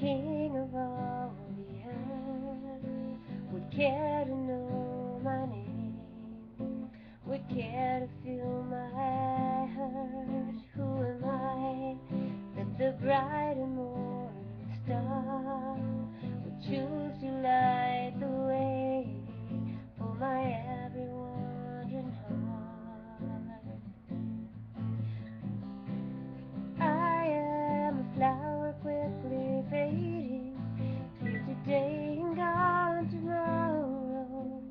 king of all the earth would care to know my name, would care to feel my hurt. Who am I that the bright and morning star would choose to light the way for my every wandering heart? I am a flower quickly fading, here today and gone tomorrow,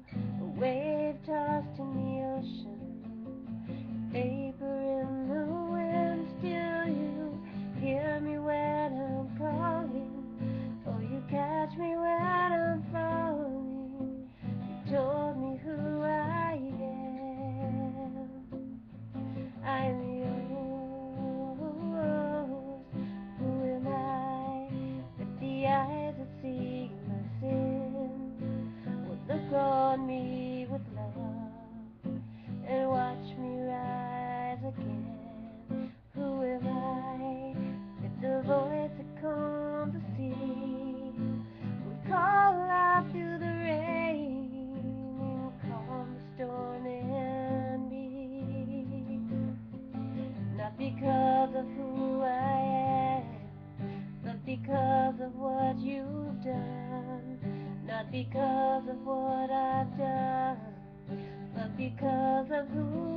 a wave tossed in the ocean, vapor in the wind. Still you hear me when I'm calling, oh, you catch me when I'm falling. You told me who I am. I'm yours. Who am I that the eyes that see my sin would look on me with love and watch me rise again? Who am I that the voice that calms the sea would call out through the rain and calm the storm in me? Not because of who I am, but because of what you've done. Not because of what I've done, but because of who